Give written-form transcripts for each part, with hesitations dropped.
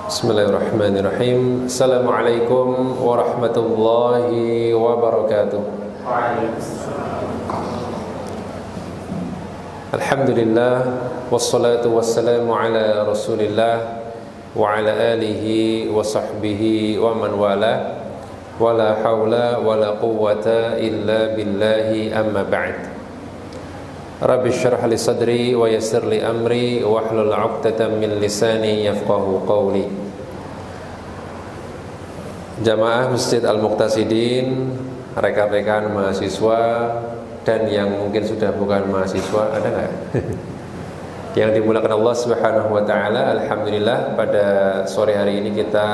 Bismillahirrahmanirrahim. Assalamualaikum warahmatullahi wabarakatuh. Alhamdulillah, wassalatu wassalamu ala rasulillah wa ala alihi wa sahbihi wa man wala, wala hawla wala quwwata illa billahi, amma ba'd. Rabbi syrah li sadri wa yassir li amri wahlul 'uqdatam min lisani yafqahu qawli. Jamaah Masjid Al-Muqtasidin, rekan-rekan mahasiswa dan yang mungkin sudah bukan mahasiswa, ada enggak? Yang dimuliakan Allah Subhanahu wa taala, alhamdulillah pada sore hari ini kita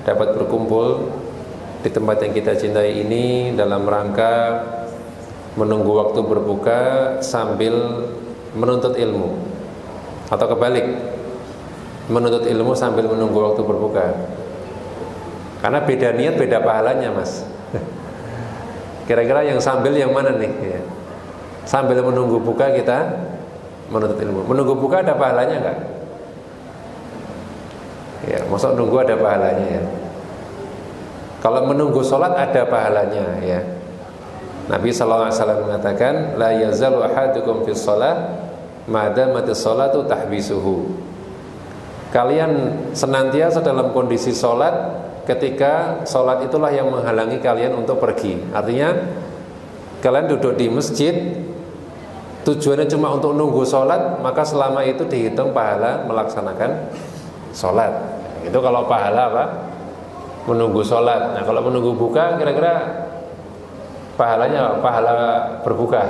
dapat berkumpul di tempat yang kita cintai ini dalam rangka menunggu waktu berbuka sambil menuntut ilmu, atau kebalik, menuntut ilmu sambil menunggu waktu berbuka. Karena beda niat beda pahalanya, Mas. Kira-kira yang sambil yang mana nih ya? Sambil menunggu buka kita menuntut ilmu. Menunggu buka ada pahalanya enggak? Ya, maksud nunggu ada pahalanya ya. Kalau menunggu sholat ada pahalanya ya. Nabi SAW mengatakan, la yazalu ahadukum fis shalah madamatis sholatu tahbisuhu. Kalian senantiasa dalam kondisi sholat ketika sholat itulah yang menghalangi kalian untuk pergi. Artinya kalian duduk di masjid tujuannya cuma untuk nunggu sholat, maka selama itu dihitung pahala melaksanakan sholat. Itu kalau pahala apa? Menunggu sholat. Nah kalau menunggu buka kira-kira pahalanya pahala berbuka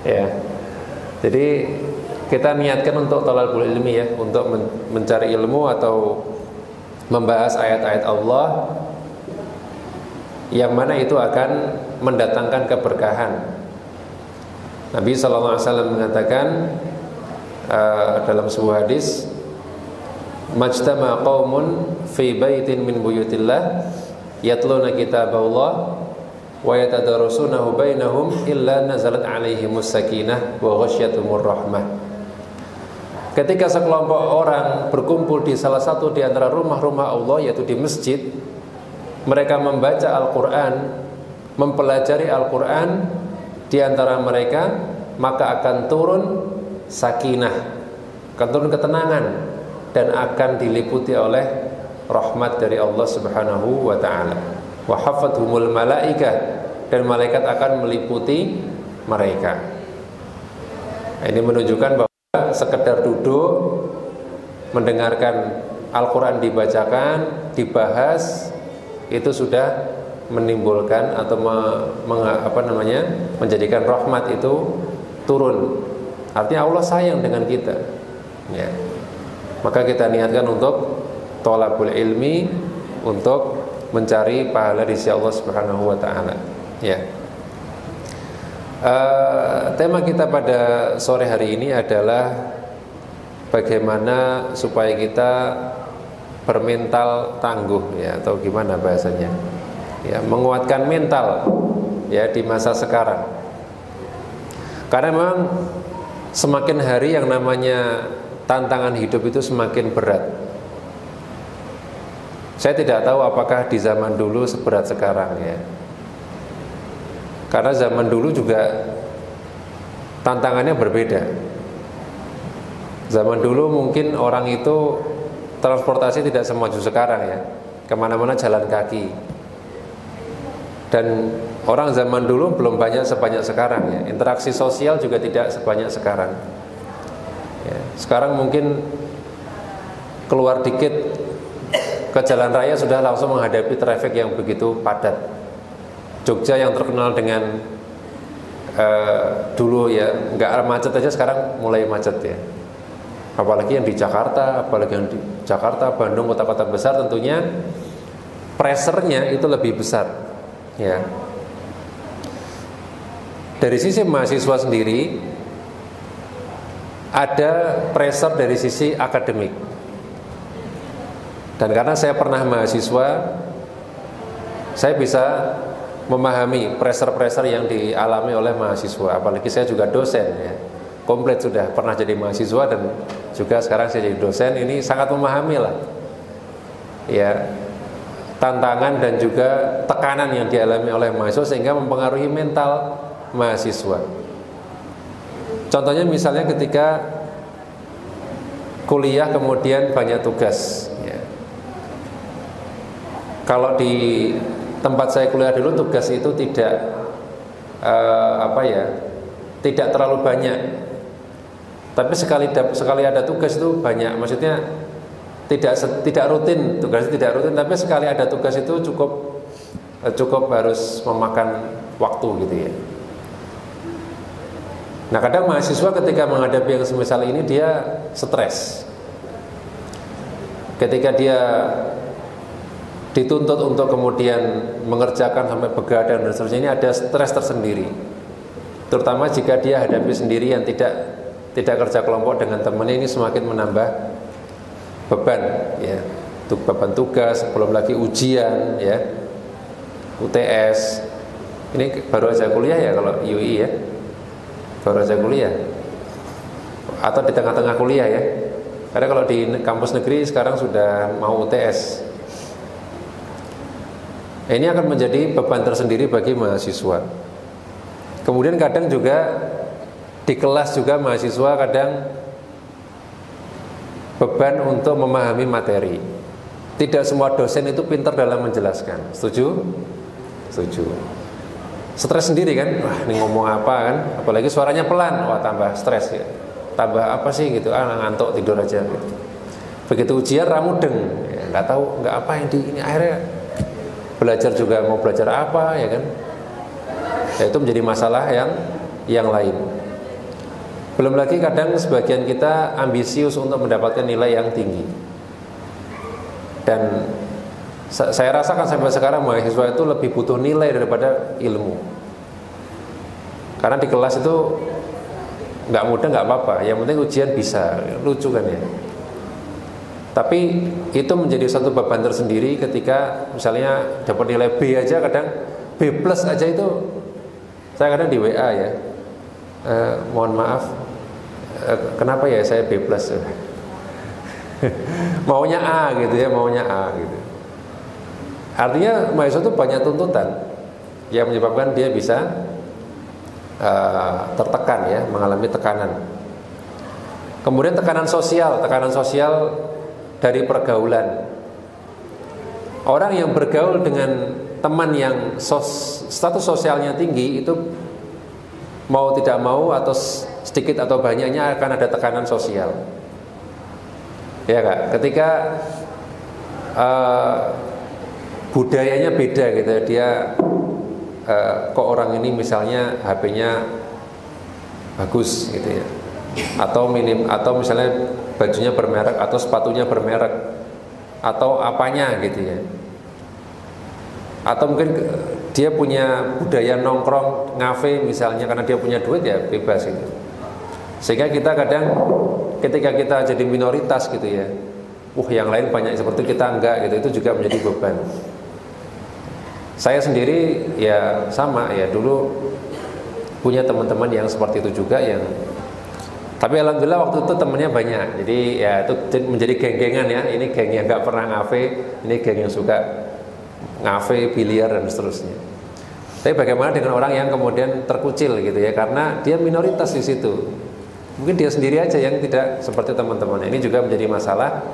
ya. Jadi kita niatkan untuk thalabul ilmi ya, untuk mencari ilmu atau membahas ayat-ayat Allah yang mana itu akan mendatangkan keberkahan. Nabi SAW mengatakan dalam sebuah hadis, majtama qaumun fi baitin min buyutillah yatluna kitaballah wa yatadarasunahu bainahum illa nazalat alaihimus sakinah wa ghasyiyatuhumur rahmah. Ketika sekelompok orang berkumpul di salah satu di antara rumah-rumah Allah, yaitu di masjid, mereka membaca Al-Qur'an, mempelajari Al-Qur'an di antara mereka, maka akan turun sakinah, akan turun ketenangan, dan akan diliputi oleh rahmat dari Allah Subhanahu wa ta'ala. Wa hafathumul malaikah, dan malaikat akan meliputi mereka. Ini menunjukkan bahwa sekedar duduk mendengarkan Al-Quran dibacakan, dibahas, itu sudah menimbulkan atau menjadikan rahmat itu turun. Artinya Allah sayang dengan kita ya. Maka kita niatkan untuk thalabul ilmi, untuk mencari pahala di sisi Allah Subhanahu wa taala. Ya. Tema kita pada sore hari ini adalah bagaimana supaya kita bermental tangguh ya, atau gimana bahasanya? Ya, menguatkan mental ya di masa sekarang. Karena memang semakin hari yang namanya tantangan hidup itu semakin berat. Saya tidak tahu apakah di zaman dulu seberat sekarang ya. Karena zaman dulu juga tantangannya berbeda. Zaman dulu mungkin orang itu transportasi tidak semaju sekarang ya. Kemana-mana jalan kaki. Dan orang zaman dulu belum banyak sebanyak sekarang ya. Interaksi sosial juga tidak sebanyak sekarang ya. Sekarang mungkin keluar dikit ke jalan raya sudah langsung menghadapi traffic yang begitu padat. Jogja yang terkenal dengan dulu ya nggak macet aja, sekarang mulai macet ya. Apalagi yang di Jakarta, Bandung, kota-kota besar, tentunya pressure-nya itu lebih besar ya. Dari sisi mahasiswa sendiri ada pressure dari sisi akademik. Dan karena saya pernah mahasiswa, saya bisa memahami pressure-pressure yang dialami oleh mahasiswa. Apalagi saya juga dosen ya, komplit sudah pernah jadi mahasiswa dan juga sekarang saya jadi dosen, ini sangat memahami lah ya tantangan dan juga tekanan yang dialami oleh mahasiswa sehingga mempengaruhi mental mahasiswa. Contohnya misalnya ketika kuliah kemudian banyak tugas ya. Kalau di tempat saya kuliah dulu tugas itu tidak tidak terlalu banyak. Tapi sekali ada tugas itu banyak. Maksudnya tidak rutin, tugas tidak rutin, tapi sekali ada tugas itu cukup harus memakan waktu gitu ya. Nah, kadang mahasiswa ketika menghadapi yang semisal ini dia stres. Ketika dia dituntut untuk kemudian mengerjakan sampai begadang dan seterusnya, ini ada stres tersendiri. Terutama jika dia hadapi sendiri yang tidak kerja kelompok dengan temannya, ini semakin menambah beban ya. Beban tugas, belum lagi ujian ya. UTS. Ini baru aja kuliah ya kalau UI ya. Baru aja kuliah. Atau di tengah-tengah kuliah ya. Karena kalau di kampus negeri sekarang sudah mau UTS. Ini akan menjadi beban tersendiri bagi mahasiswa. Kemudian kadang juga di kelas juga mahasiswa kadang beban untuk memahami materi. Tidak semua dosen itu pintar dalam menjelaskan. Setuju? Setuju. Stres sendiri kan? Wah, ini ngomong apa kan? Apalagi suaranya pelan, wah tambah stres ya. Tambah apa sih gitu? Ngantuk tidur aja gitu. Begitu ujian ramudeng, ya, nggak tahu nggak apa ini akhirnya belajar juga mau belajar apa ya kan? Ya, itu menjadi masalah yang lain. Belum lagi kadang sebagian kita ambisius untuk mendapatkan nilai yang tinggi. Dan saya rasakan sampai sekarang mahasiswa itu lebih butuh nilai daripada ilmu. Karena di kelas itu nggak mudah nggak apa-apa, yang penting ujian bisa, lucu kan ya. Tapi itu menjadi satu beban tersendiri ketika misalnya dapat nilai B aja, kadang B plus aja itu saya kadang di WA ya, mohon maaf, kenapa ya saya B plus? Maunya A gitu ya, maunya A gitu. Artinya mahasiswa itu banyak tuntutan yang menyebabkan dia bisa tertekan ya, mengalami tekanan. Kemudian tekanan sosial dari pergaulan. Orang yang bergaul dengan teman yang status sosialnya tinggi itu mau tidak mau atau sedikit atau banyaknya akan ada tekanan sosial. Ya Kak, ketika budayanya beda gitu, dia kok orang ini misalnya HP-nya bagus gitu ya, atau misalnya bajunya bermerek atau sepatunya bermerek atau apanya gitu ya, atau mungkin dia punya budaya nongkrong ngafe misalnya karena dia punya duit ya bebas gitu. Sehingga kita kadang ketika kita jadi minoritas gitu ya, yang lain banyak seperti kita enggak gitu, itu juga menjadi beban. Saya sendiri ya sama ya, dulu punya teman-teman yang seperti itu juga yang, tapi alhamdulillah waktu itu temennya banyak. Jadi ya itu menjadi geng-gengan ya. Ini geng yang nggak pernah ngafe, ini geng yang suka ngafe, biliar dan seterusnya. Tapi bagaimana dengan orang yang kemudian terkucil gitu ya, karena dia minoritas di situ. Mungkin dia sendiri aja yang tidak seperti teman-temannya. Ini juga menjadi masalah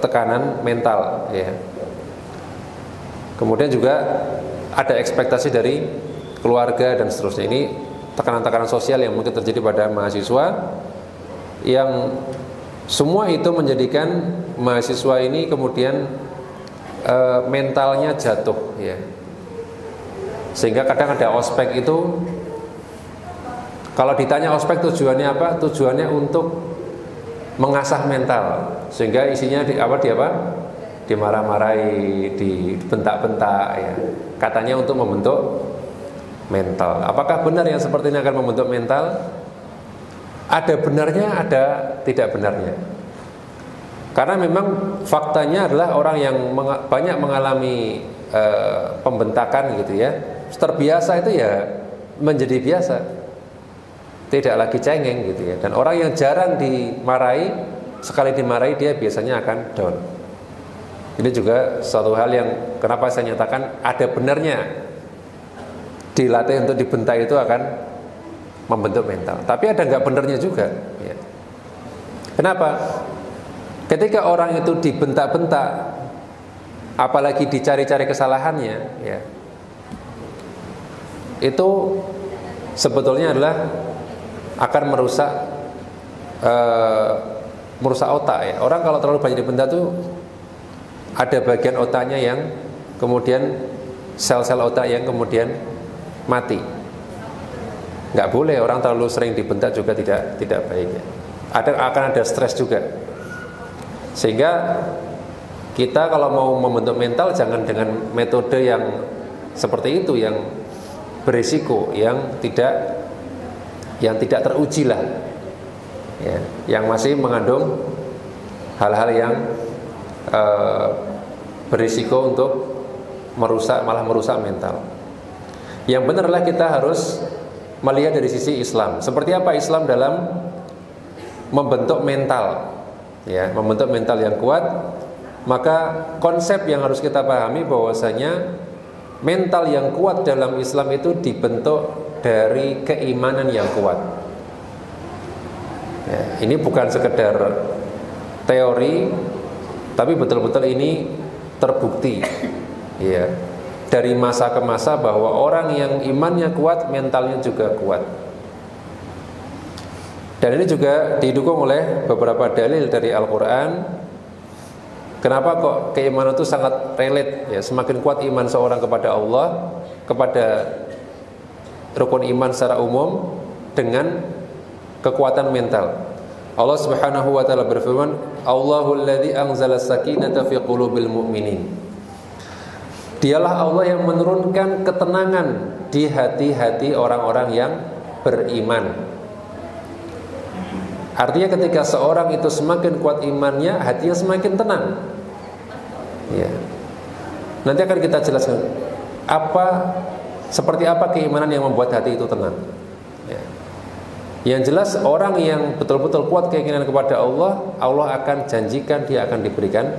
tekanan mental ya. Kemudian juga ada ekspektasi dari keluarga dan seterusnya. Ini tekanan-tekanan sosial yang mungkin terjadi pada mahasiswa, yang semua itu menjadikan mahasiswa ini kemudian mentalnya jatuh ya. Sehingga kadang ada ospek itu, kalau ditanya ospek tujuannya apa? Tujuannya untuk mengasah mental, sehingga isinya dimarah-marahi, dibentak-bentak ya. Katanya untuk membentuk mental. Apakah benar yang seperti ini akan membentuk mental? Ada benarnya, ada tidak benarnya. Karena memang faktanya adalah orang yang banyak mengalami pembentakan gitu ya, terbiasa itu ya menjadi biasa, tidak lagi cengeng gitu ya. Dan orang yang jarang dimarahi sekali dimarahi dia biasanya akan down. Ini juga suatu hal yang kenapa saya nyatakan ada benarnya dilatih untuk dibentak itu akan membentuk mental. Tapi ada nggak benarnya juga. Ya. Kenapa? Ketika orang itu dibentak-bentak, apalagi dicari-cari kesalahannya, ya, itu sebetulnya adalah akan merusak otak ya. Orang kalau terlalu banyak dibentak tuh ada bagian otaknya yang kemudian sel-sel otak yang kemudian mati. Nggak boleh orang terlalu sering dibentak juga tidak baik ya. Akan ada stres juga. Sehingga kita kalau mau membentuk mental jangan dengan metode yang seperti itu, yang berisiko, yang tidak teruji lah ya, yang masih mengandung hal-hal yang berisiko untuk malah merusak mental. Yang benar adalah kita harus melihat dari sisi Islam. Seperti apa Islam dalam membentuk mental ya, membentuk mental yang kuat. Maka konsep yang harus kita pahami bahwasanya mental yang kuat dalam Islam itu dibentuk dari keimanan yang kuat ya, ini bukan sekedar teori, tapi betul-betul ini terbukti ya, dari masa ke masa bahwa orang yang imannya kuat, mentalnya juga kuat. Dan ini juga didukung oleh beberapa dalil dari Al-Quran. Kenapa kok keimanan itu sangat relate ya, semakin kuat iman seorang kepada Allah, kepada rukun iman secara umum dengan kekuatan mental. Allah Subhanahu wa taala berfirman, Allahul ladzi anzala sakinata fi qulubil mu'minin. Dialah Allah yang menurunkan ketenangan di hati-hati orang-orang yang beriman. Artinya ketika seorang itu semakin kuat imannya, hatinya semakin tenang ya. Nanti akan kita jelaskan seperti apa keimanan yang membuat hati itu tenang ya. Yang jelas orang yang betul-betul kuat keinginan kepada Allah, Allah akan janjikan dia akan diberikan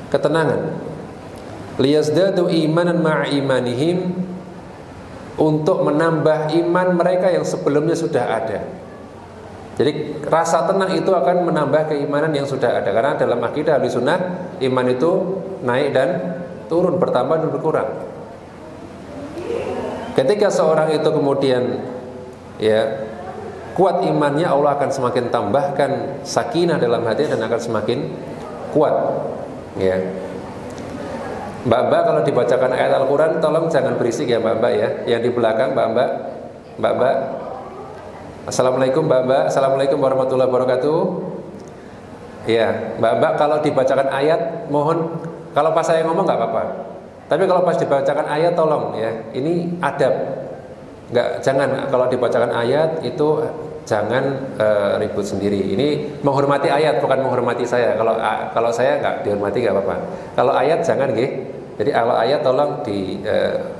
ketenangan. Liyazdadu imanan ma'a imanihim, untuk menambah iman mereka yang sebelumnya sudah ada. Jadi rasa tenang itu akan menambah keimanan yang sudah ada. Karena dalam akidah Ahlussunnah, iman itu naik dan turun, bertambah dan berkurang. Ketika seorang itu kemudian ya kuat imannya, Allah akan semakin tambahkan sakinah dalam hati dan akan semakin kuat ya. Mbak-mbak kalau dibacakan ayat Al-Quran tolong jangan berisik ya mbak-mbak ya. Yang di belakang mbak-mbak, Assalamualaikum mbak-mbak, Assalamualaikum warahmatullahi wabarakatuh. Ya mbak-mbak kalau dibacakan ayat mohon, kalau pas saya ngomong nggak apa-apa, tapi kalau pas dibacakan ayat tolong ya, ini adab. Jangan kalau dibacakan ayat itu jangan ribut sendiri. Ini menghormati ayat, bukan menghormati saya. Kalau saya nggak dihormati nggak apa-apa. Kalau ayat jangan nggih. Jadi kalau ayat tolong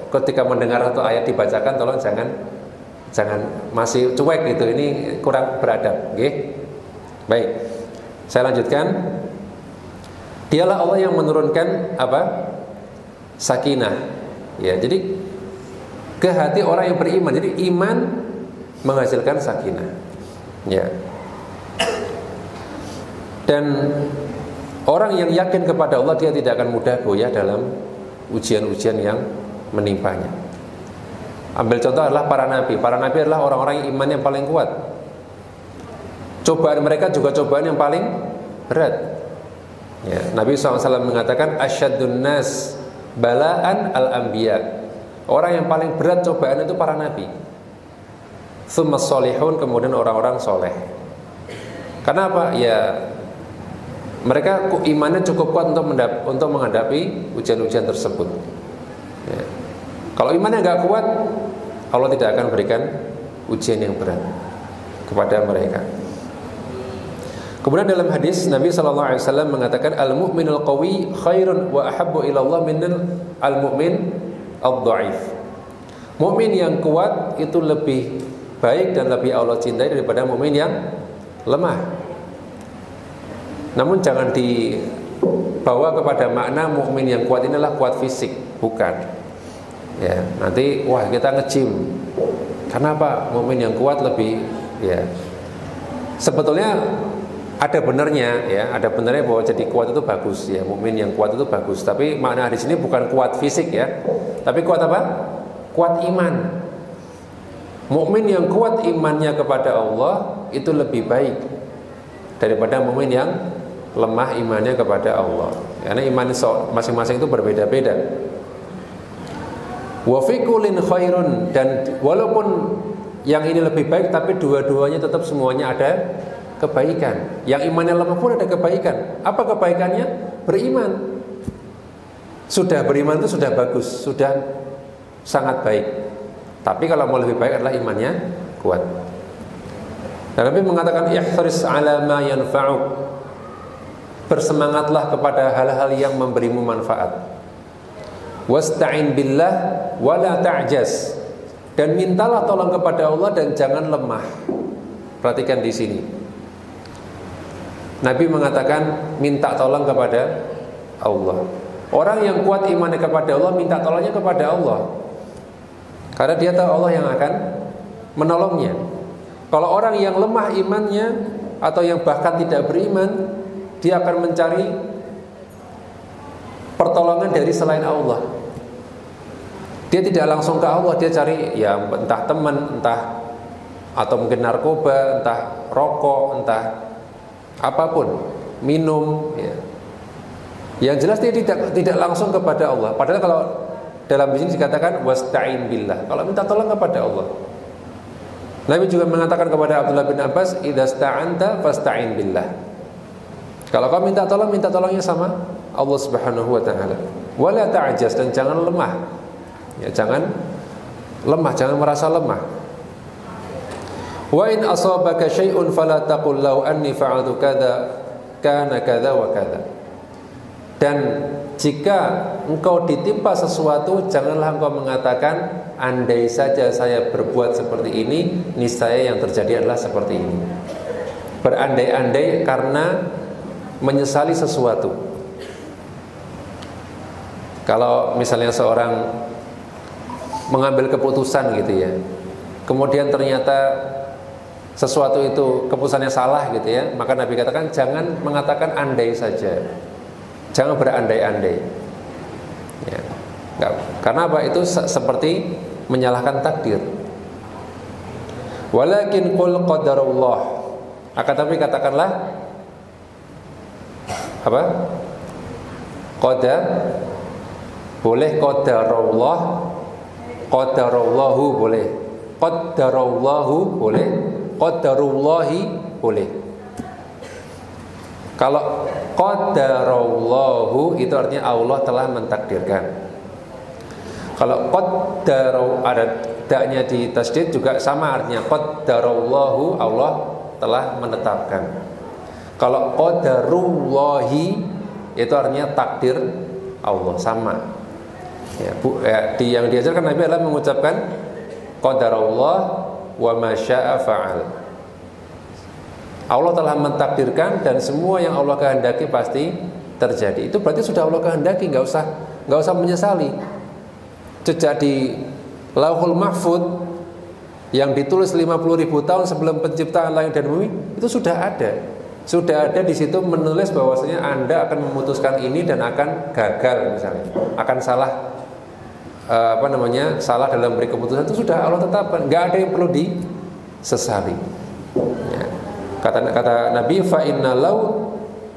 ketika mendengar satu ayat dibacakan tolong jangan masih cuek gitu. Ini kurang beradab, nggih. Baik. Saya lanjutkan. Dialah Allah yang menurunkan sakinah. Ya, jadi ke hati orang yang beriman. Jadi iman menghasilkan sakinah ya. Dan orang yang yakin kepada Allah, dia tidak akan mudah goyah dalam ujian-ujian yang menimpanya. Ambil contoh adalah para nabi. Para nabi adalah orang-orang yang imannya paling kuat. Cobaan mereka juga cobaan yang paling berat ya. Nabi SAW mengatakan asyaddun nas balaan al-anbiya. Orang yang paling berat cobaan itu para nabi. Tsummas sholihun, kemudian orang-orang soleh. Kenapa? Ya mereka imannya cukup kuat untuk menghadapi ujian-ujian tersebut ya. Kalau imannya nggak kuat, Allah tidak akan berikan ujian yang berat kepada mereka. Kemudian dalam hadis Nabi SAW mengatakan al-mu'minul qawi khairun wa ahabbu ilallah minal al-mu'min ad-dha'if. Mukmin yang kuat itu lebih baik dan lebih Allah cintai daripada mukmin yang lemah. Namun jangan dibawa kepada makna mukmin yang kuat ini adalah kuat fisik, bukan. Ya, nanti wah kita nge-gym. Kenapa? Mukmin yang kuat lebih ya. Sebetulnya ada benarnya ya, ada benarnya bahwa jadi kuat itu bagus ya, mukmin yang kuat itu bagus. Tapi makna di sini bukan kuat fisik ya, tapi kuat apa? Kuat iman. Mukmin yang kuat imannya kepada Allah itu lebih baik daripada mukmin yang lemah imannya kepada Allah. Karena iman masing-masing itu berbeda-beda. Wa fi kullin khairun, dan walaupun yang ini lebih baik tapi dua-duanya tetap semuanya ada kebaikan. Yang imannya lemah pun ada kebaikan. Apa kebaikannya? Beriman. Sudah beriman itu sudah bagus, sudah sangat baik. Tapi kalau mau lebih baik adalah imannya kuat. Dan Nabi mengatakan ihris ala ma yanfa'uk. Bersemangatlah kepada hal-hal yang memberimu manfaat. Wasta'in billah wala ta'jaz. Dan mintalah tolong kepada Allah dan jangan lemah. Perhatikan di sini. Nabi mengatakan minta tolong kepada Allah. Orang yang kuat imannya kepada Allah minta tolongnya kepada Allah. Karena dia tahu Allah yang akan menolongnya. Kalau orang yang lemah imannya atau yang bahkan tidak beriman, dia akan mencari pertolongan dari selain Allah. Dia tidak langsung ke Allah, dia cari ya entah teman, entah atau mungkin narkoba, entah rokok, entah apapun, minum ya. Yang jelas dia tidak langsung kepada Allah. Padahal kalau dalam sini dikatakan wasta'in billah, kalau minta tolong kepada Allah. Nabi juga mengatakan kepada Abdullah bin Abbas, idza sta'anta fasta'in billah. Kalau kau minta tolongnya sama Allah Subhanahu wa taala. Wala ta'jaz, dan jangan lemah. Ya, jangan lemah, jangan merasa lemah. Wa in asabaka syai'un fala taqul lau anni fa'altu kadza kana kadza wa kadza. Dan jika engkau ditimpa sesuatu, janganlah engkau mengatakan andai saja saya berbuat seperti ini, niscaya yang terjadi adalah seperti ini. Berandai-andai karena menyesali sesuatu. Kalau misalnya seorang mengambil keputusan gitu ya, kemudian ternyata sesuatu itu keputusannya salah gitu ya, maka Nabi katakan jangan mengatakan andai saja. Jangan berandai-andai ya. Karena apa? Itu seperti menyalahkan takdir. Walakin qul qadarullah. Akan tapi katakanlah apa? Qadar boleh, qadarullah, qadarullahu boleh, qadarullahu boleh, qadarullahi boleh. Kalau qadarullahu itu artinya Allah telah mentakdirkan. Kalau qadaru ada daknya di tasdid juga sama artinya, qadarullahu Allah telah menetapkan. Kalau qadarullahi itu artinya takdir Allah, sama. Ya, yang diajarkan Nabi adalah mengucapkan qadarullah wa ma syaa fa'al. Allah telah mentakdirkan dan semua yang Allah kehendaki pasti terjadi. Itu berarti sudah Allah kehendaki, nggak usah menyesali. Sejak di Lauhul Mahfud yang ditulis 50.000 tahun sebelum penciptaan langit dan bumi, itu sudah ada di situ menulis bahwasanya Anda akan memutuskan ini dan akan gagal misalnya, akan salah salah dalam beri keputusan, itu sudah Allah tetapkan, nggak ada yang perlu disesali. Ya. Kata Nabi, fa inna law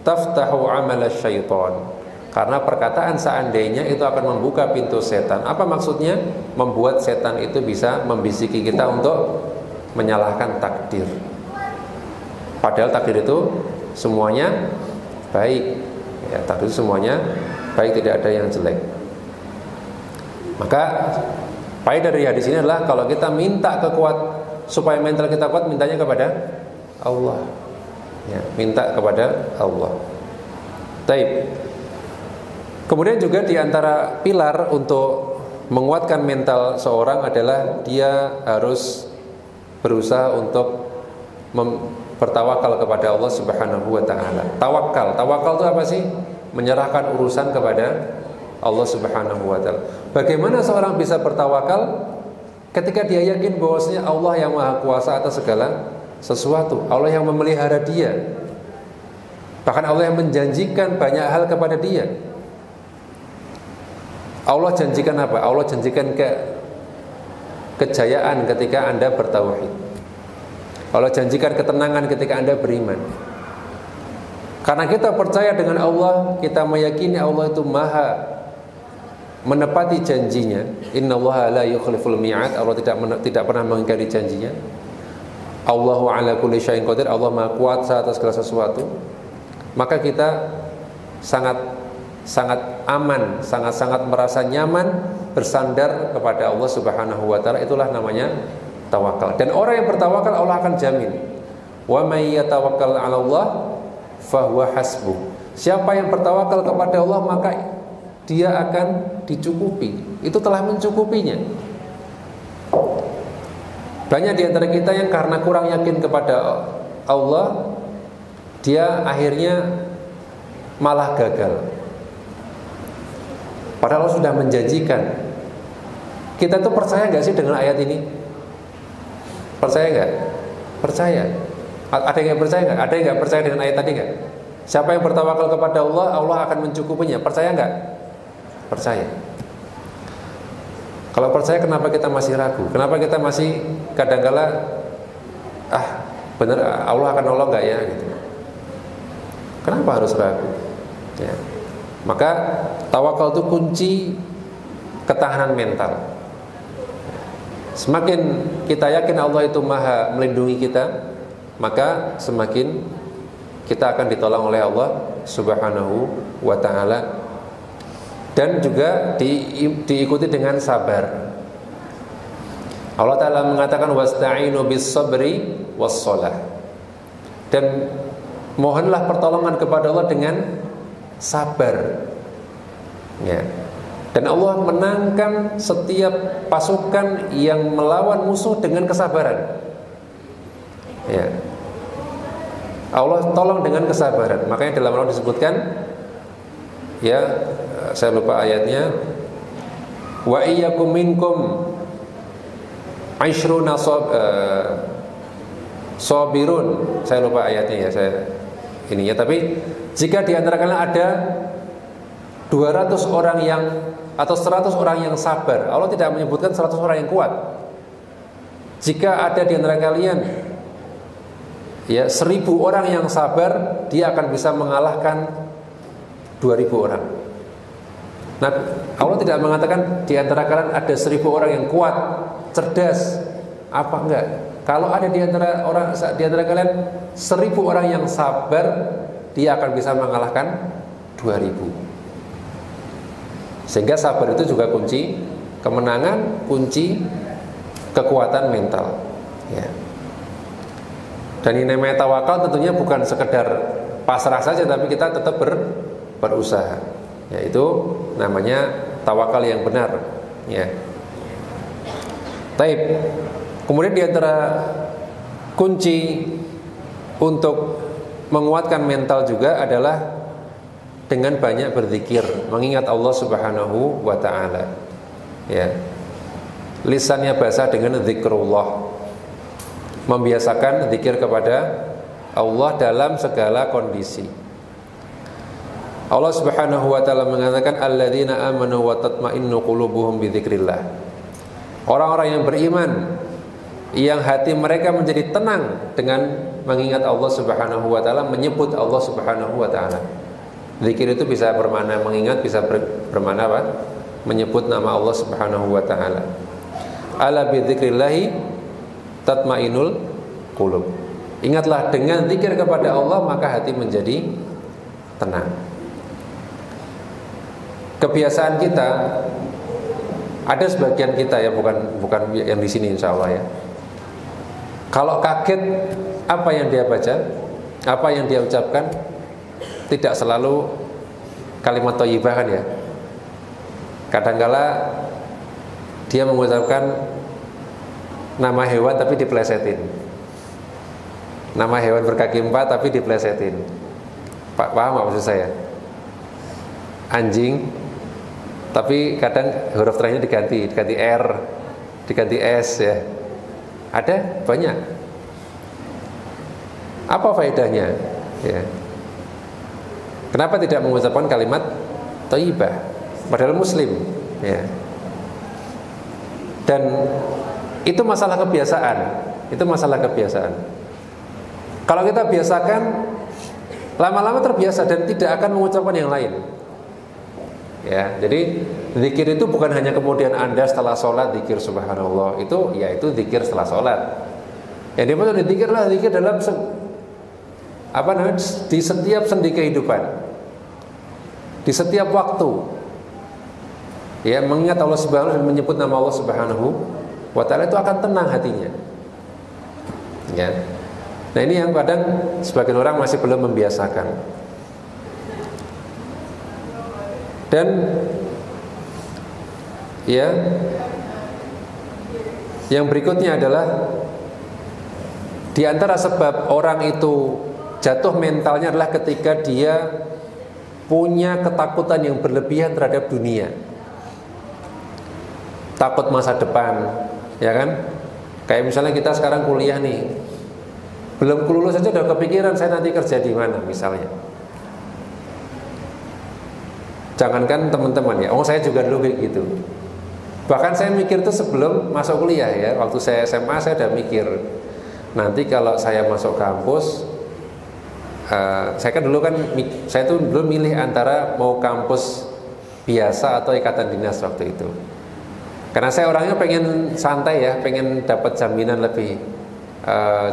taftahu amala syaitan. Karena perkataan seandainya itu akan membuka pintu setan. Apa maksudnya? Membuat setan itu bisa membisiki kita untuk menyalahkan takdir. Padahal takdir itu semuanya baik. Ya, takdir itu semuanya baik, tidak ada yang jelek. Maka faedah dari hadis ini adalah kalau kita minta supaya mental kita kuat, mintanya kepada Allah. Ya, minta kepada Allah. Taib. Kemudian juga diantara pilar untuk menguatkan mental seorang adalah dia harus berusaha untuk bertawakal kepada Allah Subhanahu wa taala. Tawakal itu apa sih? Menyerahkan urusan kepada Allah Subhanahu wa taala. Bagaimana seorang bisa bertawakal ketika dia yakin bahwasanya Allah yang Maha Kuasa atas segala sesuatu, Allah yang memelihara dia. Bahkan Allah yang menjanjikan banyak hal kepada dia. Allah janjikan apa? Allah janjikan kejayaan ketika Anda bertauhid. Allah janjikan ketenangan ketika Anda beriman. Karena kita percaya dengan Allah, kita meyakini Allah itu maha menepati janjinya. Innallaha la yukhliful mi'ad. Allah tidak pernah mengingkari janjinya. Allahu ala kulli syai'in qadir. Allah maha kuasa atas segala sesuatu. Maka kita sangat aman, sangat merasa nyaman bersandar kepada Allah Subhanahu wa taala. Itulah namanya tawakal. Dan orang yang bertawakal Allah akan jamin. Wa may yatawakkal 'ala Allah fahuwa hasbuh. Siapa yang bertawakal kepada Allah maka dia akan dicukupi. Itu telah mencukupinya. Banyak di antara kita yang karena kurang yakin kepada Allah, dia akhirnya malah gagal. Padahal Allah sudah menjanjikan. Kita tuh percaya nggak sih dengan ayat ini? Percaya nggak? Percaya. Ada yang percaya nggak? Ada yang nggak percaya dengan ayat tadi nggak? Siapa yang bertawakal kepada Allah, Allah akan mencukupinya. Percaya nggak? Percaya. Kalau percaya, kenapa kita masih ragu? Kenapa kita masih kadang-kala bener Allah akan nolong nggak ya? Gitu. Kenapa harus ragu? Ya. Maka tawakal itu kunci ketahanan mental. Semakin kita yakin Allah itu maha melindungi kita, maka semakin kita akan ditolong oleh Allah Subhanahu wa ta'ala. Dan juga diikuti dengan sabar. Allah Ta'ala mengatakan wasta'inu bis sabri was shalah. Dan mohonlah pertolongan kepada Allah dengan sabar. Ya. Dan Allah menangkan setiap pasukan yang melawan musuh dengan kesabaran. Ya. Allah tolong dengan kesabaran. Makanya dalam Al-Quran disebutkan, ya, saya lupa ayatnya, wa iyyakum minkum asyruna sabirun. Saya lupa ayatnya ya, tapi jika di antara kalian ada 200 orang yang atau 100 orang yang sabar, Allah tidak menyebutkan 100 orang yang kuat. Jika ada di antara kalian ya 1000 orang yang sabar, dia akan bisa mengalahkan 2000 orang. Nah, Allah tidak mengatakan di antara kalian ada 1000 orang yang kuat, cerdas, apa enggak? Kalau ada di antara kalian 1000 orang yang sabar, dia akan bisa mengalahkan 2000. Sehingga sabar itu juga kunci kemenangan, kunci kekuatan mental. Ya. Dan ini namanya tawakal tentunya bukan sekedar pasrah saja, tapi kita tetap berusaha. Yaitu namanya tawakal yang benar. Ya. Taib. Kemudian di antara kunci untuk menguatkan mental juga adalah dengan banyak berzikir, mengingat Allah Subhanahu wa ta'ala. Ya. Lisannya basah dengan zikrullah. Membiasakan zikir kepada Allah dalam segala kondisi. Allah Subhanahu wa ta'ala mengatakan alladzina amanu wa tatma'innu qulubuhum bi dzikrillah. Orang-orang yang beriman yang hati mereka menjadi tenang dengan mengingat Allah Subhanahu wa ta'ala, menyebut Allah Subhanahu wa ta'ala. Zikir itu bisa bermakna mengingat, bisa bermakna apa? Menyebut nama Allah Subhanahu wa ta'ala. Ala bi dzikrillahi tatmainul qulub. Ingatlah, dengan zikir kepada Allah maka hati menjadi tenang. Kebiasaan kita, ada sebagian kita ya, bukan yang di sini insyaallah ya. Kalau kaget apa yang dia baca, apa yang dia ucapkan, tidak selalu kalimat thayyibah kan ya. Kadangkala dia mengucapkan nama hewan tapi dipelesetin. Nama hewan berkaki 4 tapi diplesetin. Paham nggak maksud saya? Anjing, tapi kadang huruf terakhirnya diganti R, diganti S ya. Ada banyak. Apa faedahnya? Ya. Kenapa tidak mengucapkan kalimat thayyibah padahal muslim? Ya. Dan itu masalah kebiasaan. Itu masalah kebiasaan. Kalau kita biasakan, lama-lama terbiasa dan tidak akan mengucapkan yang lain. Ya, jadi zikir itu bukan hanya kemudian Anda setelah sholat zikir subhanallah, itu zikir setelah sholat. Yang dimaksud zikir adalah zikir dalam di setiap sendi kehidupan, di setiap waktu. Ya, mengingat Allah Subhanahu dan menyebut nama Allah Subhanahu wa taala itu akan tenang hatinya. Ya. Nah, ini yang kadang sebagian orang masih belum membiasakan. Dan ya, yang berikutnya adalah di antara sebab orang itu jatuh mentalnya adalah ketika dia punya ketakutan yang berlebihan terhadap dunia. Takut masa depan, ya kan? Kayak misalnya kita sekarang kuliah nih, belum lulus saja udah kepikiran saya nanti kerja di mana misalnya. Jangankan teman-teman ya, saya juga dulu kayak gitu. Bahkan saya mikir tuh sebelum masuk kuliah ya, waktu saya SMA saya udah mikir nanti kalau saya masuk kampus, saya kan dulu saya tuh dulu milih antara mau kampus biasa atau ikatan dinas waktu itu. Karena saya orangnya pengen santai ya, pengen dapat jaminan lebih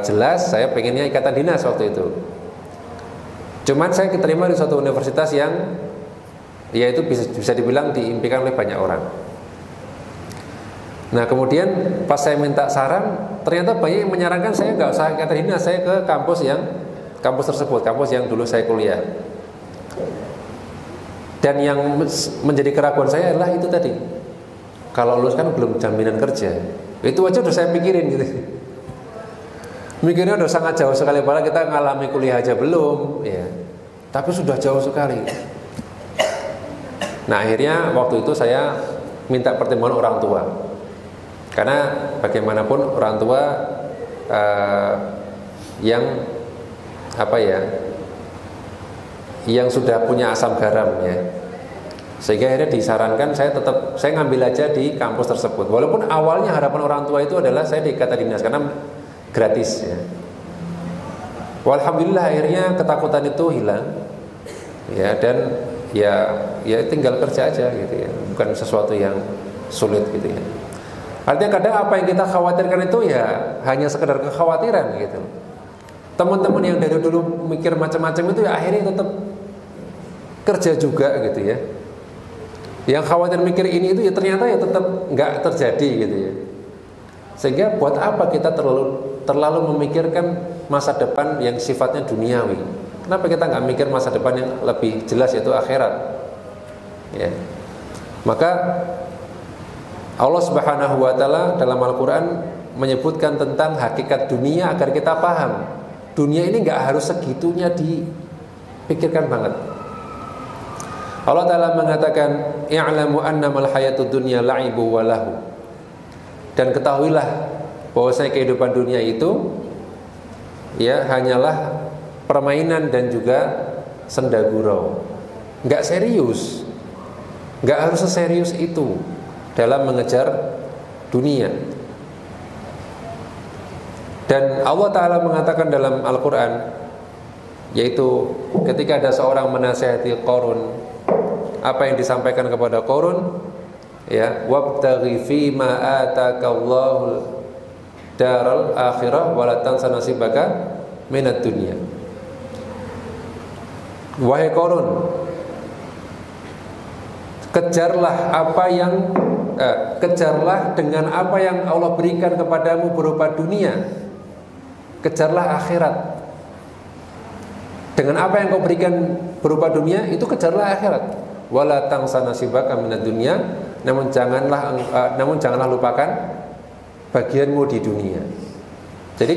jelas, saya pengennya ikatan dinas waktu itu. Cuman saya keterima di suatu universitas yang itu bisa dibilang diimpikan oleh banyak orang. Nah, kemudian pas saya minta saran, ternyata banyak yang menyarankan saya nggak usah ikatan dinas, saya ke kampus tersebut, kampus yang dulu saya kuliah. Dan yang menjadi keraguan saya adalah itu tadi, kalau lulus kan belum jaminan kerja. Itu aja udah saya pikirin gitu. Mikirnya udah sangat jauh sekali, padahal kita ngalami kuliah aja belum ya. Tapi sudah jauh sekali. Nah, akhirnya waktu itu saya minta pertimbangan orang tua. Karena bagaimanapun orang tua yang sudah punya asam garam ya. Sehingga akhirnya disarankan saya ngambil aja di kampus tersebut. Walaupun awalnya harapan orang tua itu adalah saya di ikatan dinas karena gratis ya. Walhamdulillah akhirnya ketakutan itu hilang. Ya, dan ya tinggal kerja aja gitu ya. Bukan sesuatu yang sulit gitu ya. Artinya kadang apa yang kita khawatirkan itu ya hanya sekedar kekhawatiran gitu. Teman-teman yang dari dulu mikir macam-macam itu ya akhirnya tetap kerja juga gitu ya. Yang khawatir mikir ini itu ya ternyata ya tetap nggak terjadi gitu ya. Sehingga buat apa kita terlalu memikirkan masa depan yang sifatnya duniawi? Kenapa kita nggak mikir masa depan yang lebih jelas yaitu akhirat? Ya. Maka Allah Subhanahu wa taala dalam Al-Qur'an menyebutkan tentang hakikat dunia agar kita paham. Dunia ini nggak harus segitunya dipikirkan banget. Allah Ta'ala mengatakan, "I'lamu annamal hayatud dunya la'ibu wa lahu." Dan ketahuilah bahwasanya kehidupan dunia itu ya hanyalah permainan dan juga senda gurau. Enggak serius. Enggak harus seserius itu dalam mengejar dunia. Dan Allah Ta'ala mengatakan dalam Al-Quran, yaitu ketika ada seorang menasihati Qarun, apa yang disampaikan kepada Qarun, ya, wabtaghi fima atakallahu daral akhirah wa la tansa nasibaka minad dunya. Wahai Qarun, kejarlah dengan apa yang Allah berikan kepadamu berupa dunia. Kejarlah akhirat. Dengan apa yang kau berikan berupa dunia, itu kejarlah akhirat. Wala tansa nasibaka minad dunya, namun janganlah lupakan bagianmu di dunia. Jadi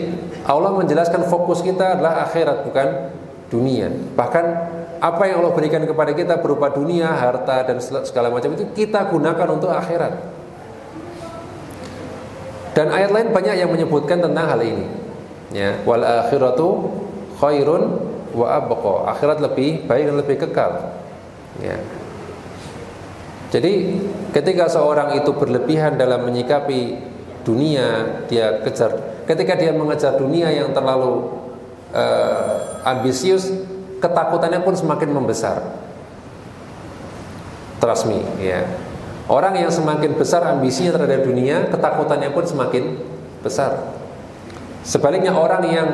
Allah menjelaskan fokus kita adalah akhirat, bukan dunia. Bahkan apa yang Allah berikan kepada kita berupa dunia, harta dan segala macam itu kita gunakan untuk akhirat. Dan ayat lain banyak yang menyebutkan tentang hal ini. Ya, wal akhiratu khairun wa abqa. Akhirat lebih baik dan lebih kekal. Ya. Jadi ketika seorang itu berlebihan dalam menyikapi dunia, ketika dia mengejar dunia yang terlalu ambisius, ketakutannya pun semakin membesar. Trust me, ya. Orang yang semakin besar ambisinya terhadap dunia, ketakutannya pun semakin besar. Sebaliknya orang yang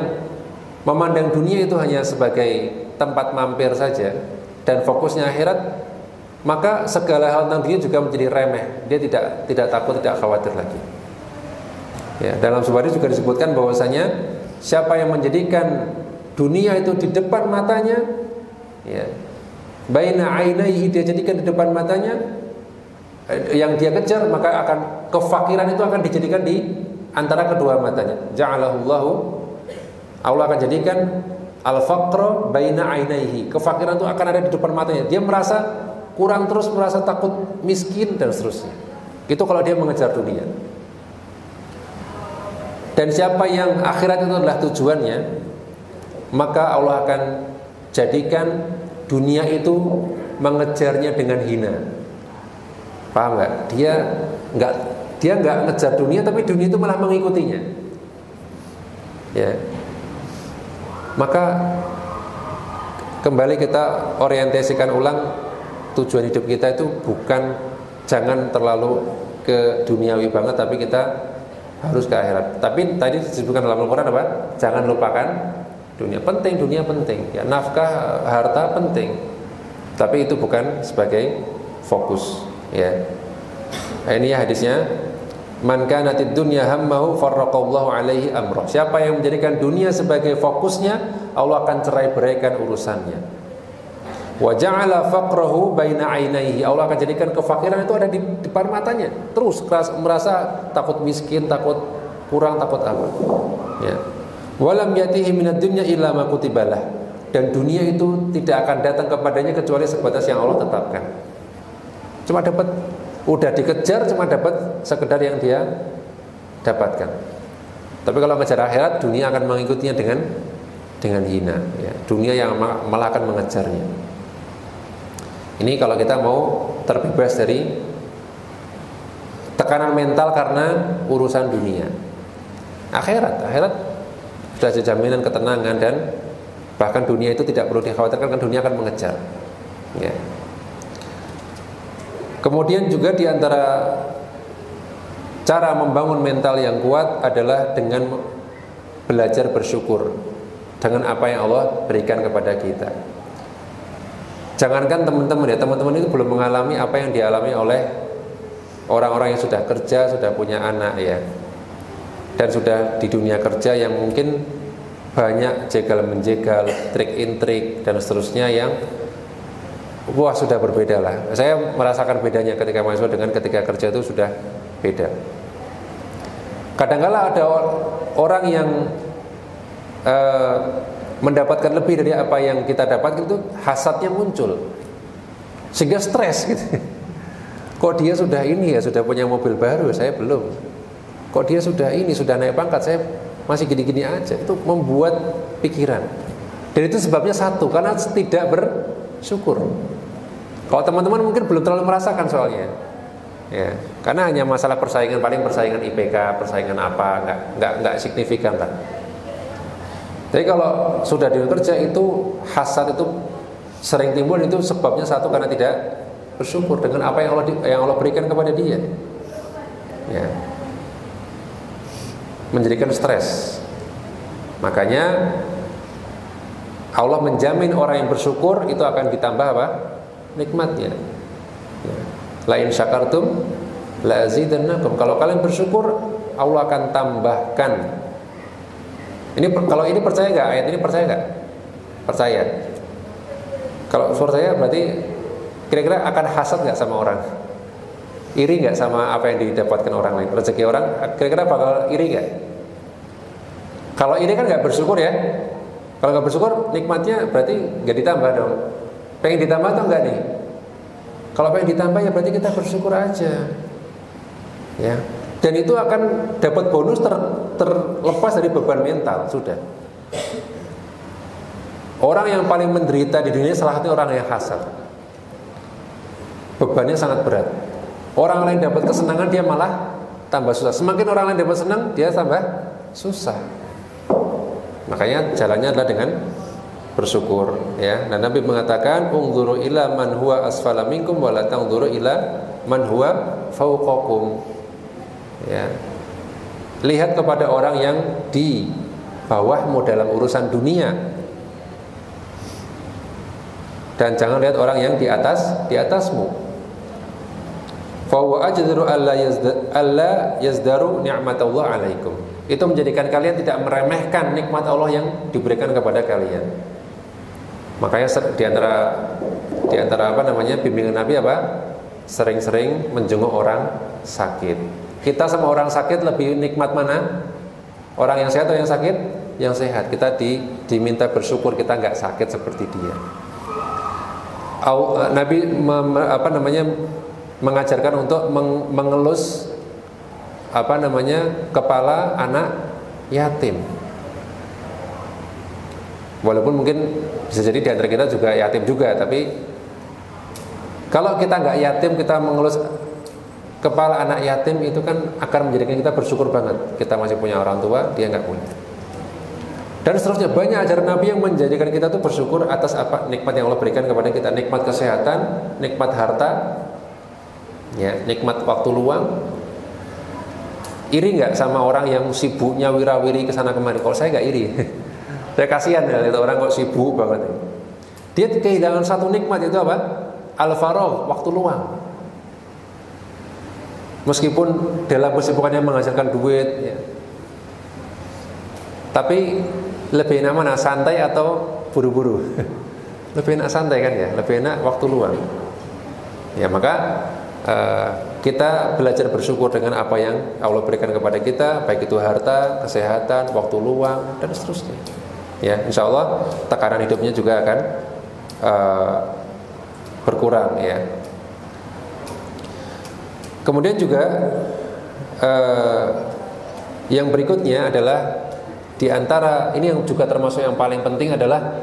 memandang dunia itu hanya sebagai tempat mampir saja dan fokusnya akhirat, maka segala hal tentang dunia juga menjadi remeh. Dia tidak takut, tidak khawatir lagi. Ya, dalam sebuah hadis juga disebutkan bahwasanya siapa yang menjadikan dunia itu di depan matanya, ya, baina ainaihi, dia jadikan di depan matanya, yang dia kejar, maka akan kefakiran itu akan dijadikan di antara kedua matanya. Ja'alahullahu, Allah akan jadikan al-faqra baina ainaihi, kefakiran itu akan ada di depan matanya. Dia merasa kurang terus, merasa takut, miskin dan seterusnya. Itu kalau dia mengejar dunia. Dan siapa yang akhirat itu adalah tujuannya, maka Allah akan jadikan dunia itu mengejarnya dengan hina. Paham nggak? Dia nggak ngejar dunia, tapi dunia itu malah mengikutinya. Ya. Maka kembali kita orientasikan ulang tujuan hidup kita itu bukan, jangan terlalu ke duniawi banget, tapi kita harus ke akhirat. Tapi tadi disebutkan dalam Al-Quran apa? Jangan lupakan dunia. Penting, dunia penting. Ya, nafkah, harta penting. Tapi itu bukan sebagai fokus. Ya. Nah, ini ya hadisnya. Man kanatid dunya hammahu farraqallahu alaihi amrah. Siapa yang menjadikan dunia sebagai fokusnya, Allah akan cerai-beraikan urusannya. Wa ja'ala faqrahu baina ainaihi. Allah akan jadikan kefakiran itu ada di depan matanya. Terus merasa takut miskin, takut kurang, takut apa. Ya. Walam yatihi minad dunya illa ma kutibalah. Dan dunia itu tidak akan datang kepadanya kecuali sebatas yang Allah tetapkan. Cuma dapat, udah dikejar, cuma dapat sekedar yang dia dapatkan. Tapi kalau ngejar akhirat, dunia akan mengikutinya dengan hina. Ya. Dunia yang malah akan mengejarnya. Ini kalau kita mau terbebas dari tekanan mental karena urusan dunia. Akhirat sudah ada jaminan ketenangan, dan bahkan dunia itu tidak perlu dikhawatirkan karena dunia akan mengejar. Ya. Kemudian juga diantara cara membangun mental yang kuat adalah dengan belajar bersyukur dengan apa yang Allah berikan kepada kita. Jangankan teman-teman itu belum mengalami apa yang dialami oleh orang-orang yang sudah kerja, sudah punya anak ya, dan sudah di dunia kerja yang mungkin banyak jegal-menjegal, trik-intrik dan seterusnya yang wah sudah berbeda lah. Saya merasakan bedanya ketika mahasiswa dengan ketika kerja itu sudah beda. Kadang-kala ada orang yang mendapatkan lebih dari apa yang kita dapatkan, itu hasadnya muncul sehingga stres gitu. Kok dia sudah ini ya, sudah punya mobil baru, saya belum. Kok dia sudah ini, sudah naik pangkat, saya masih gini-gini aja. Itu membuat pikiran. Dan itu sebabnya satu, karena tidak bersyukur. Kalau teman-teman mungkin belum terlalu merasakan soalnya. Ya, karena hanya masalah persaingan, paling persaingan IPK, persaingan apa, enggak signifikan lah. Jadi kalau sudah di kerja itu hasad itu sering timbul, itu sebabnya satu karena tidak bersyukur dengan apa yang Allah berikan kepada dia. Ya. Menjadikan stres. Makanya Allah menjamin orang yang bersyukur itu akan ditambah apa? Nikmatnya. Ya. La in syakartum la azidannakum. Kalau kalian bersyukur, Allah akan tambahkan. Ini kalau ini percaya nggak? Ayat ini percaya nggak? Percaya. Kalau percaya berarti kira-kira akan hasad nggak sama orang? Iri nggak sama apa yang didapatkan orang lain? Rezeki orang kira-kira bakal iri nggak? Kalau ini kan nggak bersyukur ya. Kalau nggak bersyukur, nikmatnya berarti nggak ditambah dong. Pengen ditambah atau enggak nih? Kalau pengen ditambah ya berarti kita bersyukur aja. Ya. Dan itu akan dapat bonus terlepas dari beban mental, sudah. Orang yang paling menderita di dunia salah satunya orang yang hasad. Bebannya sangat berat. Orang lain dapat kesenangan, dia malah tambah susah. Semakin orang lain dapat senang, dia tambah susah. Makanya jalannya adalah dengan bersyukur, ya. Dan Nabi mengatakan, "Unzuru ila man huwa asfala minkum wa la tanzuru ila man huwa fawqakum." Ya. Lihat kepada orang yang di bawahmu dalam urusan dunia. Dan jangan lihat orang yang di atasmu. Fa wa ajdaru alla yazdaru ni'matallah 'alaikum. Itu menjadikan kalian tidak meremehkan nikmat Allah yang diberikan kepada kalian. Makanya di antara bimbingan Nabi apa? Sering-sering menjenguk orang sakit. Kita sama orang sakit lebih nikmat mana? Orang yang sehat atau yang sakit? Yang sehat. Kita diminta bersyukur kita nggak sakit seperti dia. Nabi mengajarkan untuk mengelus kepala anak yatim. Walaupun mungkin bisa jadi di antara kita juga yatim juga, tapi kalau kita nggak yatim, kita mengelus kepala anak yatim, itu kan akan menjadikan kita bersyukur banget. Kita masih punya orang tua, dia nggak punya. Dan seterusnya banyak ajaran Nabi yang menjadikan kita tuh bersyukur atas apa nikmat yang Allah berikan kepada kita. Nikmat kesehatan, nikmat harta, ya, nikmat waktu luang. Iri nggak sama orang yang sibuknya wirawiri kesana kemari? Kalau saya nggak iri. Saya kasihan ya lihat orang kok sibuk banget. Dia kehilangan satu nikmat, itu apa? Al-faragh, waktu luang. Meskipun dalam kesibukannya menghasilkan duit, ya. Tapi lebih enak mana? Santai atau buru-buru? Lebih enak santai kan ya? Lebih enak waktu luang. Ya, maka kita belajar bersyukur dengan apa yang Allah berikan kepada kita, baik itu harta, kesehatan, waktu luang, dan seterusnya. Ya, insya Allah tekanan hidupnya juga akan berkurang, ya. Kemudian juga yang berikutnya adalah di antara ini yang juga termasuk yang paling penting adalah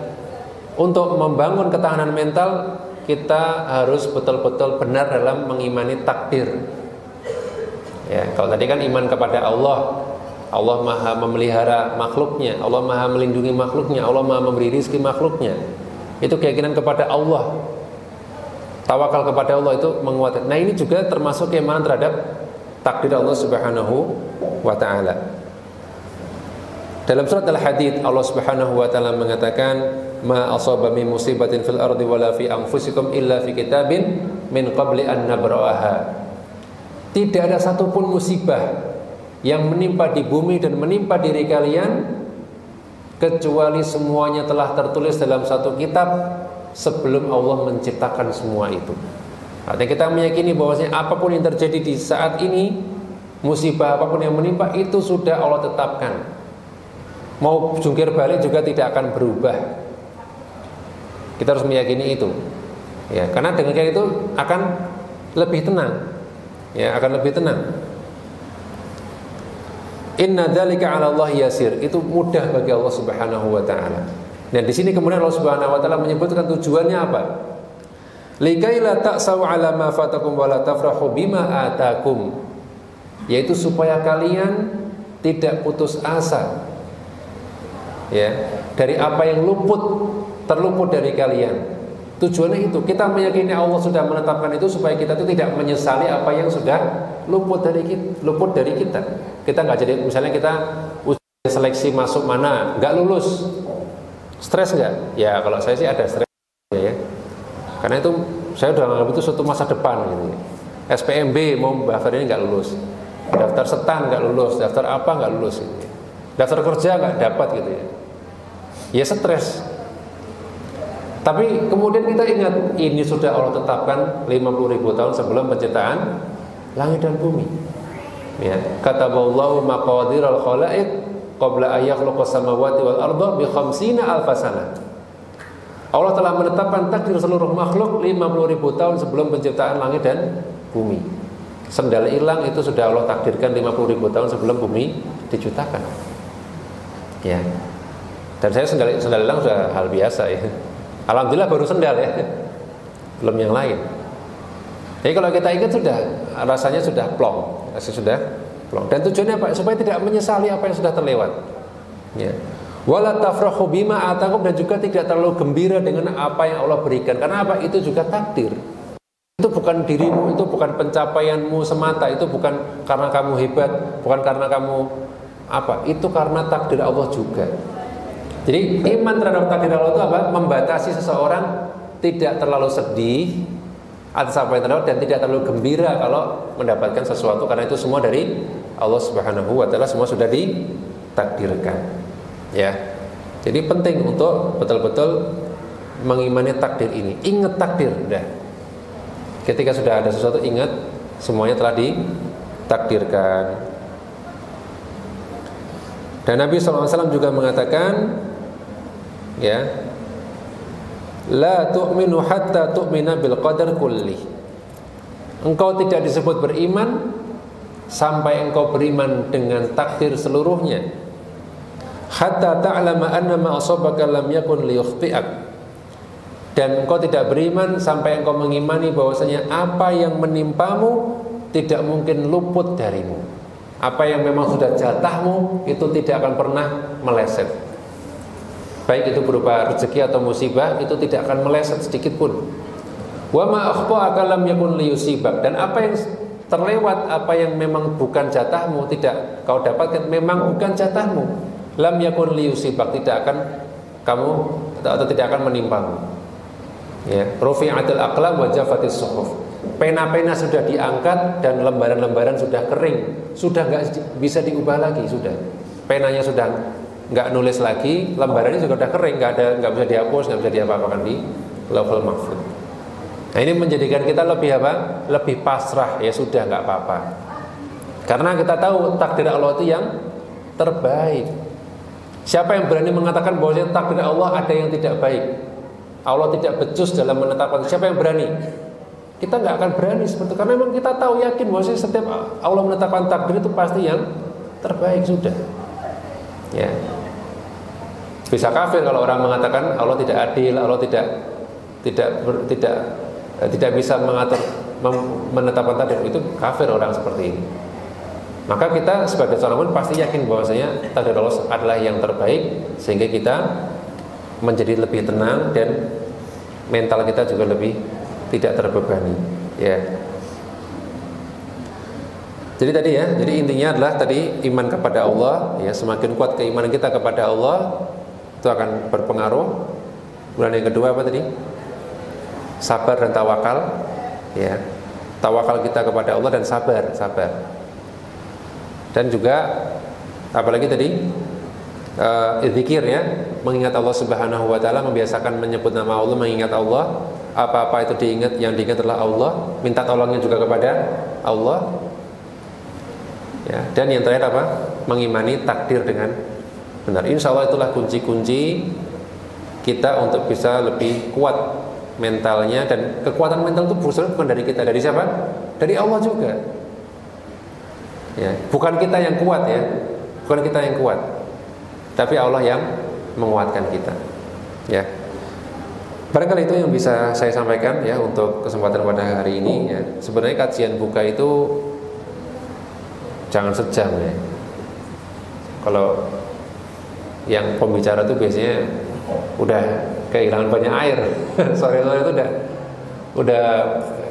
untuk membangun ketahanan mental, kita harus betul-betul benar dalam mengimani takdir. Ya, kalau tadi kan iman kepada Allah, Allah maha memelihara makhluknya, Allah maha melindungi makhluknya, Allah maha memberi rizki makhluknya. Itu keyakinan kepada Allah. Tawakal kepada Allah itu menguatkan. Nah, ini juga termasuk keimanan terhadap takdir Allah Subhanahu wa ta'ala. Dalam surat Al-Hadid Allah Subhanahu wa ta'ala mengatakan, ma asaba min musibatin fil ardi wala fi anfusikum illa fi kitabin min qabli an nabra'aha. Tidak ada satupun musibah yang menimpa di bumi dan menimpa diri kalian kecuali semuanya telah tertulis dalam satu kitab sebelum Allah menciptakan semua itu. Artinya kita meyakini bahwasanya apapun yang terjadi di saat ini, musibah apapun yang menimpa itu sudah Allah tetapkan. Mau jungkir balik juga tidak akan berubah. Kita harus meyakini itu. Ya, karena dengan kayak itu akan lebih tenang. Ya, akan lebih tenang. Inna dzalika 'ala Allah yasir. Itu mudah bagi Allah Subhanahu wa ta'ala. Dan di sini kemudian Allah Subhanahu wa ta'ala menyebutkan tujuannya apa? Likaila ta'sau 'ala ma fatakum wa la tafrahu bima atakum. Yaitu supaya kalian tidak putus asa, ya, dari apa yang terluput dari kalian. Tujuannya itu, kita meyakini Allah sudah menetapkan itu supaya kita itu tidak menyesali apa yang sudah luput dari kita. Kita nggak jadi, misalnya kita ujian seleksi masuk mana, nggak lulus, stres nggak? Ya kalau saya sih ada stres, ya. Karena itu saya udah menganggap itu suatu masa depan gitu. SPMB mau daftar ini nggak lulus, daftar setan nggak lulus, daftar apa nggak lulus, gitu. Daftar kerja nggak dapat gitu ya. Ya stres. Tapi kemudian kita ingat, ini sudah Allah tetapkan 50.000 tahun sebelum penciptaan langit dan bumi. Ya, kataballahu maqadiral khalaiq qabla ayakhluqas samawati wal arda bi khamsina alfasana. Allah telah menetapkan takdir seluruh makhluk 50.000 tahun sebelum penciptaan langit dan bumi. Sendal hilang itu sudah Allah takdirkan 50.000 tahun sebelum bumi diciptakan. Ya. Dan saya sendal hilang sudah hal biasa ya. Alhamdulillah baru sendal ya. Belum yang lain. Jadi kalau kita ingat sudah rasanya sudah plong, Dan tujuannya apa? Supaya tidak menyesali apa yang sudah terlewat. Ya. Wala tafrahu bima atakum, dan juga tidak terlalu gembira dengan apa yang Allah berikan. Karena apa? Itu juga takdir. Itu bukan dirimu, itu bukan pencapaianmu semata, itu bukan karena kamu hebat, bukan karena kamu apa? Itu karena takdir Allah juga. Jadi iman terhadap takdir Allah itu apa? Membatasi seseorang tidak terlalu sedih atas apa yang terjadi dan tidak terlalu gembira kalau mendapatkan sesuatu, karena itu semua dari Allah Subhanahu wa taala, semua sudah ditakdirkan. Ya. Jadi penting untuk betul-betul mengimani takdir ini. Ingat takdir, dah. Ketika sudah ada sesuatu, ingat semuanya telah ditakdirkan. Dan Nabi SAW juga mengatakan, ya, la tu'minu hatta tu'mina bil qadar kulli. Engkau tidak disebut beriman sampai engkau beriman dengan takdir seluruhnya. Hatta ta'lama anna ma asabaka lam yakun liyukhti'ak. Dan engkau tidak beriman sampai engkau mengimani bahwasanya apa yang menimpamu tidak mungkin luput darimu. Apa yang memang sudah jatahmu itu tidak akan pernah meleset. Baik itu berupa rezeki atau musibah, itu tidak akan meleset sedikit pun. Wa ma akhta'aka lam yakun liyusibak. Dan apa yang terlewat, apa yang memang bukan jatahmu, tidak kau dapatkan, memang bukan jatahmu. Lam yakun liyusibak, tidak akan kamu atau tidak akan menimpamu. Ya, rufi'atil aqlam wa jafatis suhuf. Pena-pena sudah diangkat dan lembaran-lembaran sudah kering, sudah enggak bisa diubah lagi, sudah. Penanya sudah enggak nulis lagi, lembarannya juga sudah kering, enggak bisa dihapus, enggak bisa diapa-apakan di Lauhul Mahfuz. Nah, ini menjadikan kita lebih apa? Lebih pasrah, ya sudah enggak apa-apa. Karena kita tahu takdir Allah itu yang terbaik. Siapa yang berani mengatakan bahwa takdir Allah ada yang tidak baik, Allah tidak becus dalam menetapkan? Siapa yang berani? Kita nggak akan berani seperti itu, karena memang kita tahu yakin bahwa setiap Allah menetapkan takdir itu pasti yang terbaik sudah. Ya. Bisa kafir kalau orang mengatakan Allah tidak adil, Allah tidak bisa mengatur, menetapkan takdir, itu kafir orang seperti ini. Maka kita sebagai seorang mukmin pasti yakin bahwasanya takdir Allah adalah yang terbaik, sehingga kita menjadi lebih tenang dan mental kita juga lebih tidak terbebani. Ya. Jadi tadi ya, jadi intinya adalah tadi iman kepada Allah, ya, semakin kuat keimanan kita kepada Allah itu akan berpengaruh. Kemudian yang kedua apa tadi? Sabar dan tawakal, ya. Tawakal kita kepada Allah dan sabar. Dan juga apalagi tadi zikir, ya, mengingat Allah Subhanahu wa taala, membiasakan menyebut nama Allah, mengingat Allah, apa-apa itu diingat, yang diingat adalah Allah, minta tolongnya juga kepada Allah. Ya, dan yang terakhir apa? Mengimani takdir dengan benar. Insya Allah itulah kunci-kunci kita untuk bisa lebih kuat mentalnya, dan kekuatan mental itu bukan dari kita, dari siapa? Dari Allah juga. Ya, bukan kita yang kuat, ya, bukan kita yang kuat, tapi Allah yang menguatkan kita. Ya, barangkali itu yang bisa saya sampaikan ya untuk kesempatan pada hari ini. Ya, sebenarnya kajian buka itu jangan sejam, ya. Kalau yang pembicara itu biasanya udah kehilangan banyak air, sore-sore itu udah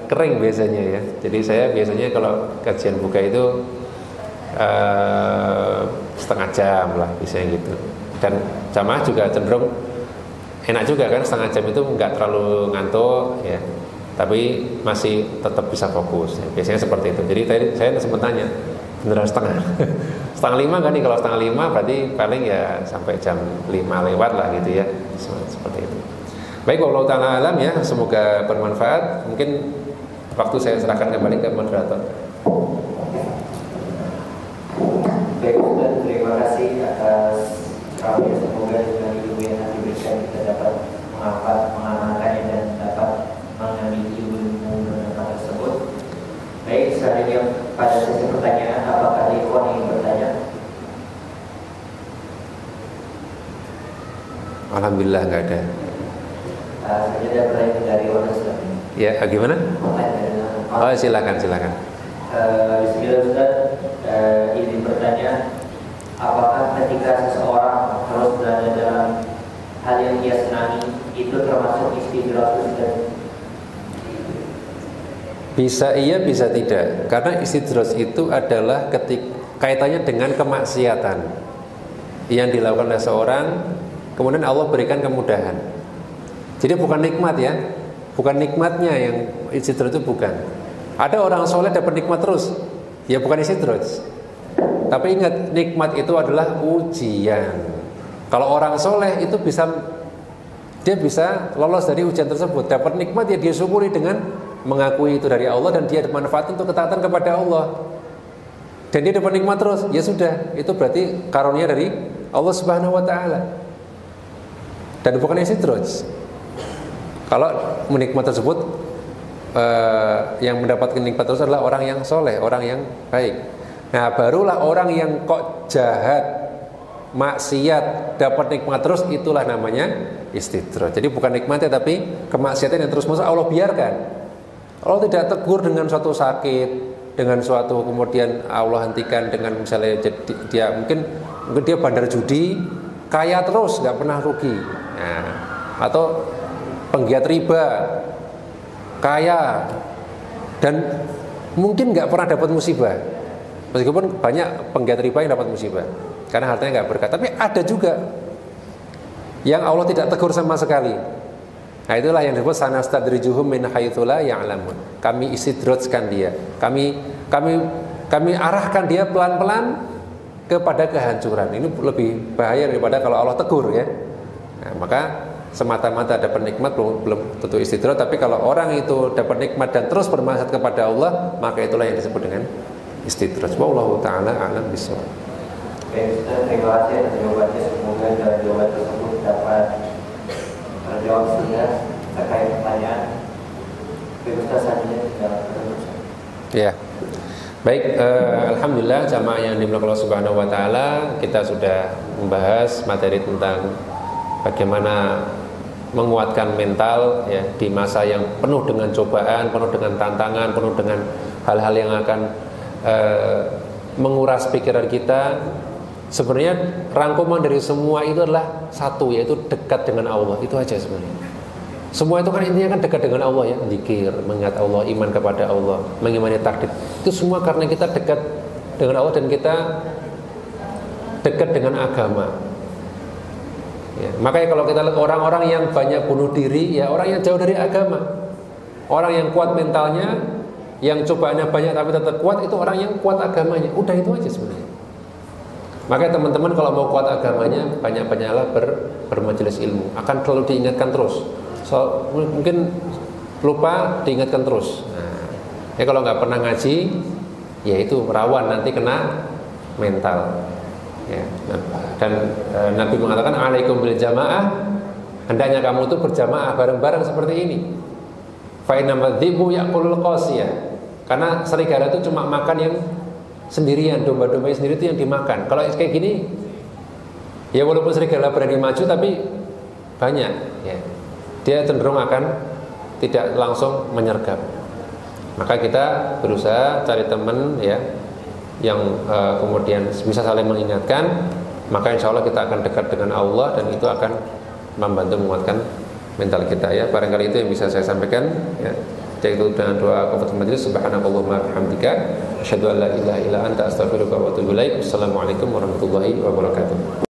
kering biasanya, ya. Jadi saya biasanya kalau kajian buka itu setengah jam lah, biasanya gitu. Dan jamaah juga cenderung enak juga kan, setengah jam itu nggak terlalu ngantuk, ya, tapi masih tetap bisa fokus, ya. Biasanya seperti itu. Jadi tadi saya sempat tanya, beneran setengah setengah lima kan nih? Kalau setengah lima berarti paling ya sampai jam 5 lewat lah gitu, ya, seperti itu. Baik, wallahu ta'ala alam, ya, semoga bermanfaat. Mungkin waktu saya serahkan kembali ke moderator. Baik, terima kasih atas Alhamdulillah nggak ada. Saya ada pertanyaan dari Wanas. Ya, gimana? Oh, silakan. Bismillah Ustaz, izin bertanya, apakah ketika seseorang harus berada dalam hal yang dia senangi itu termasuk istidrak Ustaz? Bisa iya, bisa tidak. Karena istidraj itu adalah kaitannya dengan kemaksiatan yang dilakukan oleh seorang, kemudian Allah berikan kemudahan. Jadi bukan nikmat ya, bukan nikmatnya yang istidraj itu bukan. Ada orang soleh dapat nikmat terus, ya bukan istidraj. Tapi ingat, nikmat itu adalah ujian. Kalau orang soleh itu dia bisa lolos dari ujian tersebut. Dapat nikmat ya dia syukuri dengan mengakui itu dari Allah dan dia manfaat untuk ketaatan kepada Allah. Dan dia dapat nikmat terus, ya sudah, itu berarti karunia dari Allah Subhanahu wa taala. Dan bukan istidraj. Kalau menikmat tersebut yang mendapatkan nikmat terus adalah orang yang soleh, orang yang baik. Nah, barulah orang yang kok jahat, maksiat, dapat nikmat terus, itulah namanya istidraj. Jadi bukan nikmatnya tapi kemaksiatan yang terus Allah biarkan. Allah tidak tegur dengan suatu sakit, dengan suatu kemudian Allah hentikan dengan misalnya dia mungkin dia bandar judi, kaya terus, nggak pernah rugi. Nah, atau penggiat riba, kaya dan mungkin nggak pernah dapat musibah, meskipun banyak penggiat riba yang dapat musibah karena hartanya nggak berkah. Tapi ada juga yang Allah tidak tegur sama sekali. Nah, itulah yang disebut sanastadrijuhum min haitsu la ya'lamun. Kami istidrajkan dia, kami arahkan dia pelan-pelan kepada kehancuran. Ini lebih bahaya daripada kalau Allah tegur ya. Nah, maka semata-mata dapat nikmat belum tentu istidraj, tapi kalau orang itu dapat nikmat dan terus bermaksiat kepada Allah, maka itulah yang disebut dengan istidraj. Wallahu taala a'lam bishawab. Terima kasih atas jawabannya. Semoga dari jawaban tersebut dapat terjawab sehingga terkait pertanyaan. Ustaz selanjutnya ya. Baik, alhamdulillah jamaah yang dimuliakan Allah Subhanahu wa taala, kita sudah membahas materi tentang bagaimana menguatkan mental ya di masa yang penuh dengan cobaan, penuh dengan tantangan, penuh dengan hal-hal yang akan menguras pikiran kita. Sebenarnya rangkuman dari semua itu adalah satu, yaitu dekat dengan Allah. Itu aja sebenarnya. Semua itu kan intinya kan dekat dengan Allah ya, zikir, mengingat Allah, iman kepada Allah, mengimani takdir. Itu semua karena kita dekat dengan Allah dan kita dekat dengan agama. Ya, makanya kalau kita lihat orang-orang yang banyak bunuh diri, ya orang yang jauh dari agama. Orang yang kuat mentalnya, yang cobaannya banyak tapi tetap kuat, itu orang yang kuat agamanya. Udah itu aja sebenarnya. Makanya teman-teman kalau mau kuat agamanya, banyak-banyaklah bermajelis ilmu. Akan selalu diingatkan terus. So, mungkin lupa diingatkan terus. Nah, ya kalau nggak pernah ngaji, ya itu rawan nanti kena mental. Ya, dan Nabi mengatakan alaikum bil jamaah, hendaknya kamu itu berjamaah bareng-bareng seperti ini. Fa inna madhibu yaqulul qasiyah. Karena serigala itu cuma makan yang sendirian, domba-domba sendiri itu yang dimakan. Kalau kayak gini, ya walaupun serigala berani maju tapi banyak, ya, dia cenderung akan tidak langsung menyergap. Maka kita berusaha cari teman ya yang kemudian bisa saling mengingatkan, maka insya Allah kita akan dekat dengan Allah dan itu akan membantu menguatkan mental kita ya. Barangkali itu yang bisa saya sampaikan ya. Yaitu dengan doa kafatul majlis, subhanakallahumma bihamdika asyhadu an la ilaha illa anta astaghfiruka wa atubu ilaik. Wassalamualaikum warahmatullahi wabarakatuh.